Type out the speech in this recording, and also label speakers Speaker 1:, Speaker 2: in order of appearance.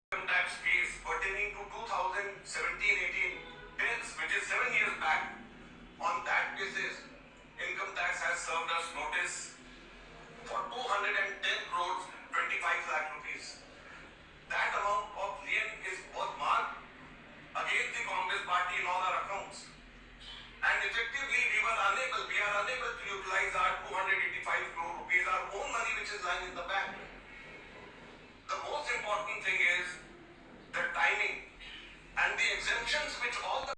Speaker 1: income tax case pertaining to 2017-18 bills, which is 7 years back. On that basis, income tax has served us notice for 210 crores, 25 lakh rupees. That amount of lien is both marked against the Congress party in all our accounts. And effectively, we are unable to utilize our 285 crore rupees, our own money which is lying in the bank. The most important thing is the timing and the exemptions which all the